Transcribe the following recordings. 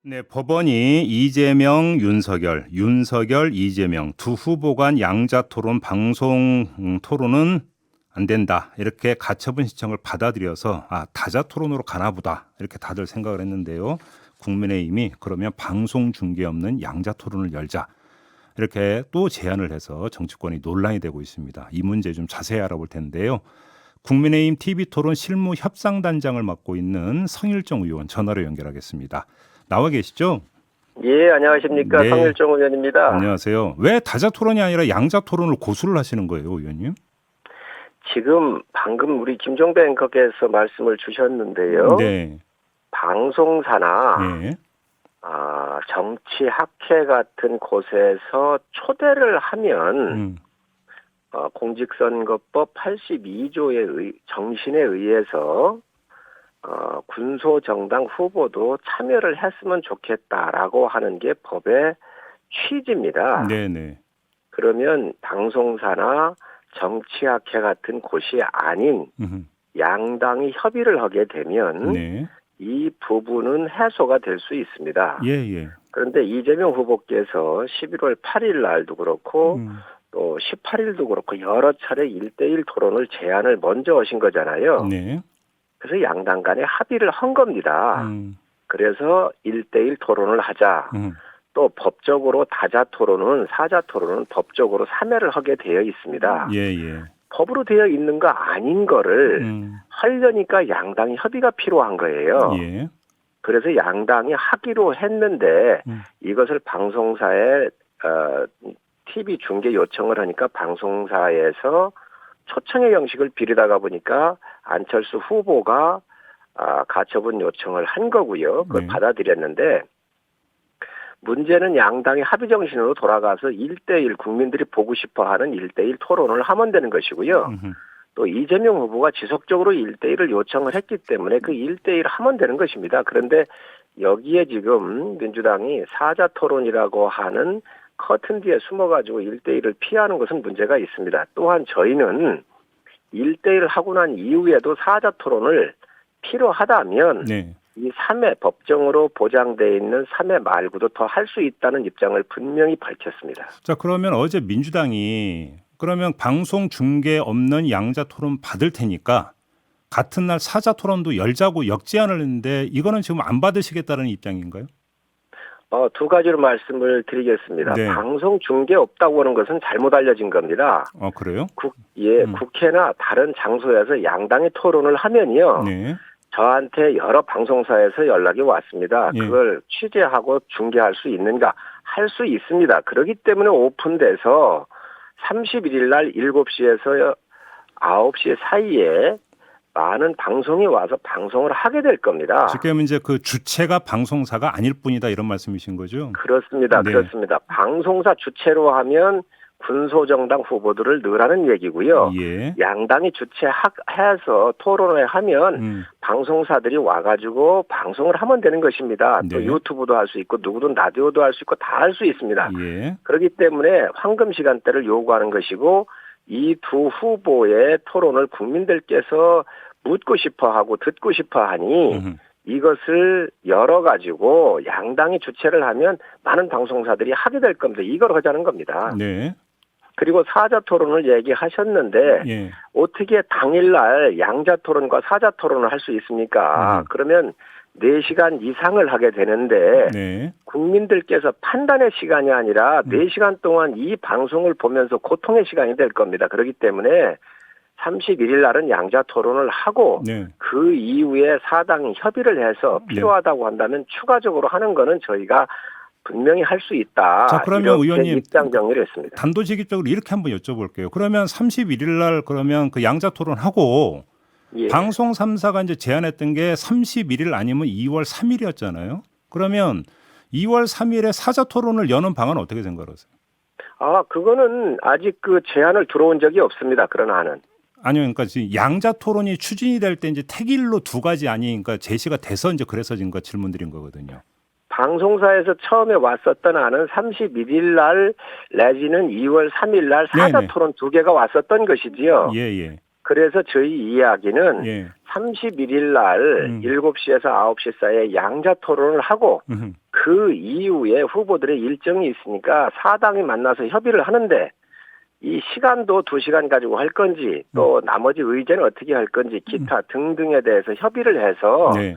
네, 법원이 이재명, 윤석열, 이재명 두 후보 간 양자 토론 방송 토론은 안 된다. 이렇게 가처분 신청을 받아들여서 다자 토론으로 가나 보다. 이렇게 다들 생각을 했는데요. 국민의힘이 그러면 방송 중계 없는 양자 토론을 열자. 이렇게 또 제안을 해서 정치권이 논란이 되고 있습니다. 이 문제 좀 자세히 알아볼 텐데요. 국민의힘 TV토론 실무 협상단장을 맡고 있는 성일정 의원 전화로 연결하겠습니다. 나와 계시죠? 예, 안녕하십니까. 네. 성일정 의원입니다. 안녕하세요. 왜 다자 토론이 아니라 양자 토론을 고수를 하시는 거예요, 의원님? 지금 방금 우리 김종배 앵커께서 말씀을 주셨는데요. 네. 방송사나 예. 정치학회 같은 곳에서 초대를 하면 음. 공직선거법 82조의 정신에 의해서 군소정당 후보도 참여를 했으면 좋겠다라고 하는 게 법의 취지입니다. 네네. 그러면 방송사나 정치학회 같은 곳이 아닌 양당이 협의를 하게 되면 네. 이 부분은 해소가 될 수 있습니다. 예. 그런데 이재명 후보께서 11월 8일 날도 그렇고 또 18일도 그렇고 여러 차례 1대1 토론을 제안을 먼저 하신 거잖아요. 네. 그래서 양당 간에 합의를 한 겁니다. 그래서 1대1 토론을 하자. 또 법적으로 다자 토론은 사자 토론은 법적으로 3회를 하게 되어 있습니다. 예. 법으로 되어 있는 거 아닌 거를 하려니까 양당이 협의가 필요한 거예요. 예. 그래서 양당이 하기로 했는데 이것을 방송사에 TV 중계 요청을 하니까 방송사에서 초청의 형식을 빌리다가 보니까 안철수 후보가 가처분 요청을 한 거고요. 그걸 받아들였는데 문제는 양당의 합의 정신으로 돌아가서 1대1 국민들이 보고 싶어하는 1대1 토론을 하면 되는 것이고요. 또 이재명 후보가 지속적으로 1대1을 요청을 했기 때문에 그 1대1 하면 되는 것입니다. 그런데 여기에 지금 민주당이 사자 토론이라고 하는 커튼 뒤에 숨어가지고 1대1을 피하는 것은 문제가 있습니다. 또한 저희는 1대1을 하고 난 이후에도 사자 토론을 필요하다면 이 3회 법정으로 보장되어 있는 3회 말고도 더 할 수 있다는 입장을 분명히 밝혔습니다. 자, 그러면 어제 민주당이 그러면 방송 중계 없는 양자 토론 받을 테니까 같은 날 사자 토론도 열자고 역제안을 했는데 이거는 지금 안 받으시겠다는 입장인가요? 두 가지로 말씀을 드리겠습니다. 네. 방송 중계 없다고 하는 것은 잘못 알려진 겁니다. 그래요? 국회나 다른 장소에서 양당이 토론을 하면요. 네. 저한테 여러 방송사에서 연락이 왔습니다. 예. 그걸 취재하고 중계할 수 있는가? 할 수 있습니다. 그렇기 때문에 오픈돼서 31일 날 7시에서 9시 사이에 많은 방송이 와서 방송을 하게 될 겁니다. 지금 이제 그 주체가 방송사가 아닐 뿐이다 이런 말씀이신 거죠? 그렇습니다. 네. 그렇습니다. 방송사 주체로 하면 군소정당 후보들을 넣으라는 얘기고요. 예. 양당이 주체해서 토론을 하면 방송사들이 와가지고 방송을 하면 되는 것입니다. 네. 또 유튜브도 할 수 있고 누구든 라디오도 할 수 있고 다 할 수 있습니다. 예. 그렇기 때문에 황금 시간대를 요구하는 것이고 이 두 후보의 토론을 국민들께서 묻고 싶어하고 듣고 싶어하니 이것을 열어가지고 양당이 주체를 하면 많은 방송사들이 하게 될 겁니다. 이걸 하자는 겁니다. 네. 그리고 사자 토론을 얘기하셨는데 예. 어떻게 당일날 양자 토론과 사자 토론을 할 수 있습니까? 그러면 4시간 이상을 하게 되는데 네. 국민들께서 판단의 시간이 아니라 4시간 동안 이 방송을 보면서 고통의 시간이 될 겁니다. 그렇기 때문에 31일 날은 양자 토론을 하고 그 이후에 사당이 협의를 해서 필요하다고 한다면 추가적으로 하는 거는 저희가 분명히 할 수 있다. 자, 그러면 이렇게 의원님 입장 정리를 했습니다. 단도직입적으로 이렇게 한번 여쭤볼게요. 그러면 31일 날 그러면 그 양자 토론하고 방송 3사가 이제 제안했던 게 31일 아니면 2월 3일이었잖아요. 그러면 2월 3일에 사자 토론을 여는 방안은 어떻게 생각하세요? 그거는 아직 그 제안을 들어온 적이 없습니다. 그런 안은. 아니요, 그러니까 지금 양자 토론이 추진이 될 때 이제 택일로 두 가지 아니니까 제시가 돼서 이제 그래서진가 질문드린 거거든요. 방송사에서 처음에 왔었던 안은 31일 날 내지는 2월 3일 날 사자 토론 2개가 왔었던 것이지요. 예. 그래서 저희 이야기는 31일 날 7시에서 9시 사이에 양자 토론을 하고 그 그 이후에 후보들의 일정이 있으니까 사당이 만나서 협의를 하는데 이 시간도 2시간 가지고 할 건지 또 나머지 의제는 어떻게 할 건지 기타 등등에 대해서 협의를 해서 네.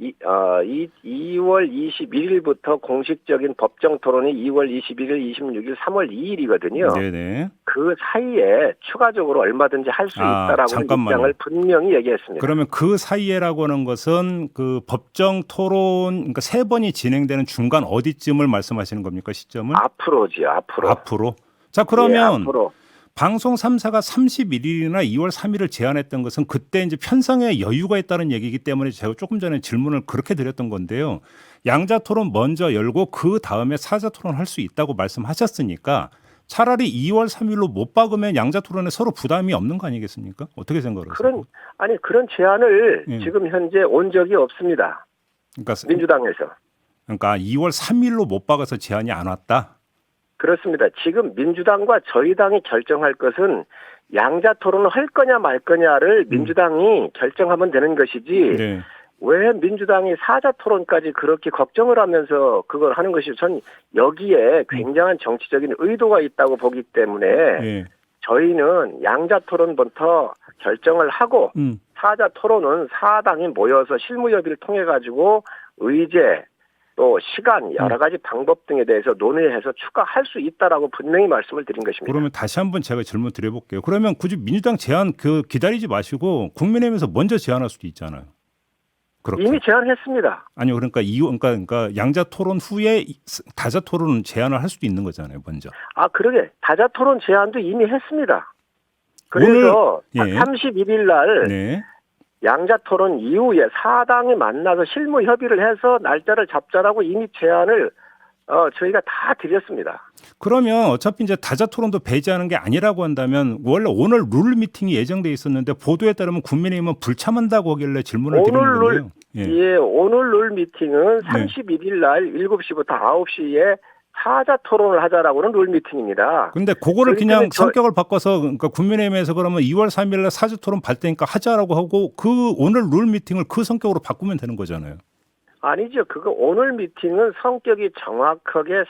2월 21일부터 공식적인 법정 토론이 2월 21일, 26일, 3월 2일이거든요. 네네. 그 사이에 추가적으로 얼마든지 할 수 있다라고 잠깐만요. 입장을 분명히 얘기했습니다. 그러면 그 사이에라고 하는 것은 그 법정 토론 그러니까 3번이 진행되는 중간 어디쯤을 말씀하시는 겁니까? 시점은? 앞으로지요. 앞으로. 자, 그러면 예, 앞으로. 방송 3사가 31일이나 2월 3일을 제안했던 것은 그때 이제 편성에 여유가 있다는 얘기이기 때문에 제가 조금 전에 질문을 그렇게 드렸던 건데요. 양자 토론 먼저 열고 그 다음에 사자 토론 할 수 있다고 말씀하셨으니까 차라리 2월 3일로 못 박으면 양자 토론에 서로 부담이 없는 거 아니겠습니까? 어떻게 생각하세요? 그런 제안을 예. 지금 현재 온 적이 없습니다. 그러니까 민주당에서. 2월 3일로 못 박아서 제안이 안 왔다. 그렇습니다. 지금 민주당과 저희 당이 결정할 것은 양자 토론을 할 거냐 말 거냐를 민주당이 결정하면 되는 것이지 네. 왜 민주당이 사자 토론까지 그렇게 걱정을 하면서 그걸 하는 것이 전 여기에 굉장한 정치적인 의도가 있다고 보기 때문에 예. 저희는 양자 토론부터 결정을 하고 사자 토론은 사당이 모여서 실무 협의를 통해 가지고 의제 또 시간 여러 가지 방법 등에 대해서 논의해서 추가할 수 있다라고 분명히 말씀을 드린 것입니다. 그러면 다시 한번 제가 질문 드려볼게요. 그러면 굳이 민주당 제안 기다리지 마시고 국민의힘에서 먼저 제안할 수도 있잖아요. 그렇게. 이미 제안했습니다. 아니요, 그러니까 양자 토론 후에 다자 토론 제안을 할 수도 있는 거잖아요, 먼저. 그러게 다자 토론 제안도 이미 했습니다. 그래서 오늘, 예. 31일 날 네. 양자 토론 이후에 사당이 만나서 실무 협의를 해서 날짜를 잡자라고 이미 제안을 저희가 다 드렸습니다. 그러면 어차피 이제 다자 토론도 배제하는 게 아니라고 한다면 원래 오늘 룰 미팅이 예정돼 있었는데 보도에 따르면 국민의힘은 불참한다고 하길래 질문을 드리는 건데요. 예, 오늘 룰 미팅은 31일 날 7시부터 9시에 사자 토론을 하자라고는 룰 미팅입니다. 근데 그거를 그냥 성격을 바꿔서 그러니까 국민의힘에서 그러면 2월 3일 날 사자 토론 발 테니까 하자라고 하고 그 오늘 룰 미팅을 그 성격으로 바꾸면 되는 거잖아요. 아니죠. 그거 오늘 미팅은 성격이 정확하게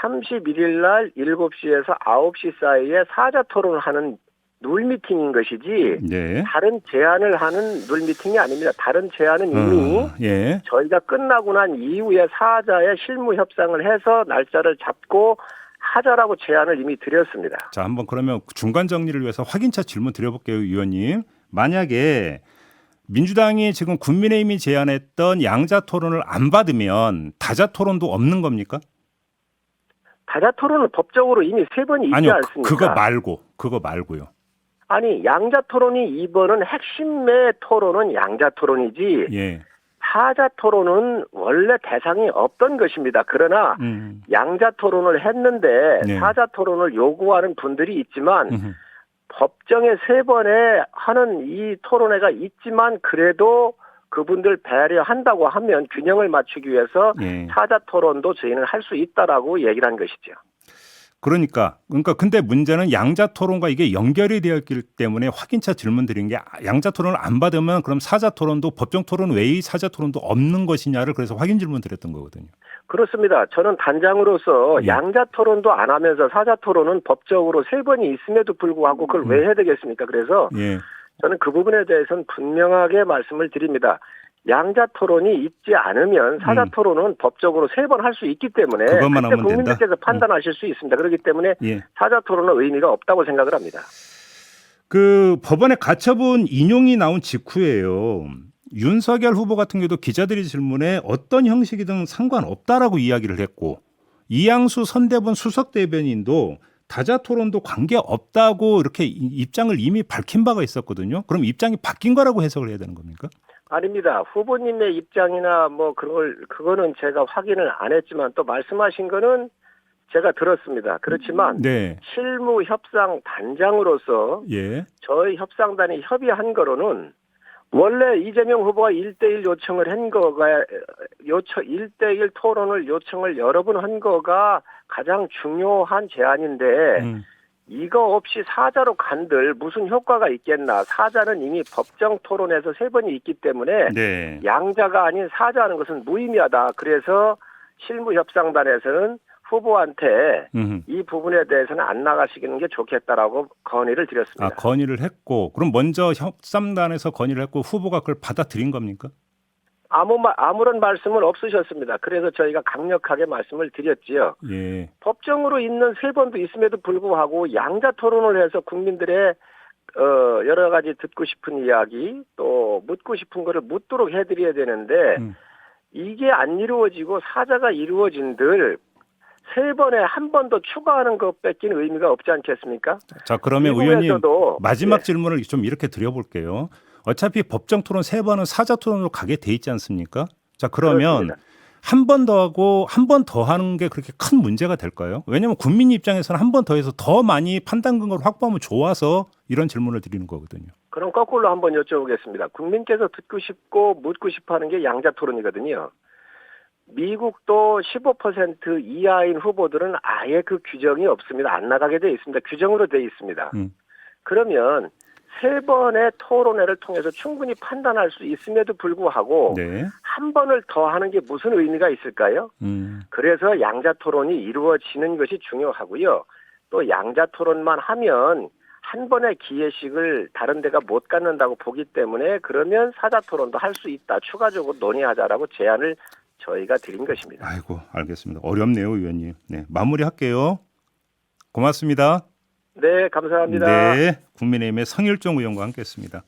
31일 날 7시에서 9시 사이에 사자 토론을 하는 룰 미팅인 것이지 네. 다른 제안을 하는 룰 미팅이 아닙니다. 다른 제안은 이미 예. 저희가 끝나고 난 이후에 사자의 실무 협상을 해서 날짜를 잡고 하자라고 제안을 이미 드렸습니다. 자, 한번 그러면 중간 정리를 위해서 확인차 질문 드려볼게요, 위원님. 만약에 민주당이 지금 국민의힘이 제안했던 양자 토론을 안 받으면 다자 토론도 없는 겁니까? 다자 토론은 법적으로 이미 3번이 있지 아니요, 않습니까? 그거 말고요. 아니 양자 토론이 2번은 핵심의 토론은 양자 토론이지 예. 사자 토론은 원래 대상이 없던 것입니다. 그러나 양자 토론을 했는데 네. 사자 토론을 요구하는 분들이 있지만 법정에 3번에 하는 이 토론회가 있지만 그래도 그분들 배려한다고 하면 균형을 맞추기 위해서 예. 사자 토론도 저희는 할 수 있다라고 얘기를 한 것이죠. 그러니까 근데 문제는 양자 토론과 이게 연결이 되어 있기 때문에 확인차 질문 드린 게 양자 토론을 안 받으면 그럼 사자 토론도 법정 토론 외의 사자 토론도 없는 것이냐를 그래서 확인 질문 드렸던 거거든요. 그렇습니다. 저는 단장으로서 예. 양자 토론도 안 하면서 사자 토론은 법적으로 3번이 있음에도 불구하고 그걸 왜 해야 되겠습니까? 그래서 예. 저는 그 부분에 대해서는 분명하게 말씀을 드립니다. 양자 토론이 있지 않으면 사자 토론은 법적으로 3번 할 수 있기 때문에 그것만 그때 하면 국민들께서 된다? 판단하실 수 있습니다. 그렇기 때문에 예. 사자 토론은 의미가 없다고 생각을 합니다. 그 법원의 가처분 인용이 나온 직후에요. 윤석열 후보 같은 경우도 기자들이 질문에 어떤 형식이든 상관없다라고 이야기를 했고 이양수 선대본 수석 대변인도 다자 토론도 관계없다고 이렇게 입장을 이미 밝힌 바가 있었거든요. 그럼 입장이 바뀐 거라고 해석을 해야 되는 겁니까? 아닙니다. 후보님의 입장이나 뭐 그거는 제가 확인을 안 했지만 또 말씀하신 거는 제가 들었습니다. 그렇지만 네. 실무 협상 단장으로서 예. 저희 협상단이 협의한 거로는 원래 이재명 후보가 1대1 요청을 한 거가 1대1 토론을 요청을 여러 번 한 거가 가장 중요한 제안인데 이거 없이 사자로 간들 무슨 효과가 있겠나. 사자는 이미 법정 토론에서 3번이 있기 때문에 네. 양자가 아닌 사자하는 것은 무의미하다. 그래서 실무협상단에서는 후보한테 음흠. 이 부분에 대해서는 안 나가시는 게 좋겠다라고 건의를 드렸습니다. 아, 건의를 했고 그럼 먼저 협상단에서 건의를 했고 후보가 그걸 받아들인 겁니까? 아무런 말씀은 없으셨습니다. 그래서 저희가 강력하게 말씀을 드렸지요. 예. 법정으로 있는 세 번도 있음에도 불구하고 양자 토론을 해서 국민들의 여러 가지 듣고 싶은 이야기 또 묻고 싶은 거를 묻도록 해드려야 되는데 이게 안 이루어지고 사자가 이루어진들 세 번에 한 번 더 추가하는 것밖에 의미가 없지 않겠습니까? 자, 그러면 의원님 미국에서도 마지막 네. 질문을 좀 이렇게 드려볼게요. 어차피 법정 토론 세 번은 사자 토론으로 가게 돼 있지 않습니까? 자, 그러면 그렇습니다. 한 번 더 하고 한 번 더 하는 게 그렇게 큰 문제가 될까요? 왜냐하면 국민 입장에서는 한 번 더 해서 더 많이 판단 근거를 확보하면 좋아서 이런 질문을 드리는 거거든요. 그럼 거꾸로 한번 여쭤보겠습니다. 국민께서 듣고 싶고 묻고 싶어하는 게 양자 토론이거든요. 미국도 15% 이하인 후보들은 아예 그 규정이 없습니다. 안 나가게 돼 있습니다. 규정으로 돼 있습니다. 그러면 세 번의 토론회를 통해서 충분히 판단할 수 있음에도 불구하고 네. 한 번을 더 하는 게 무슨 의미가 있을까요? 그래서 양자 토론이 이루어지는 것이 중요하고요. 또 양자 토론만 하면 한 번의 기회씩을 다른 데가 못 갖는다고 보기 때문에 그러면 사자 토론도 할 수 있다. 추가적으로 논의하자라고 제안을 저희가 드린 것입니다. 아이고, 알겠습니다. 어렵네요, 의원님. 네, 마무리할게요. 고맙습니다. 네, 감사합니다. 네, 국민의힘의 성일종 의원과 함께했습니다.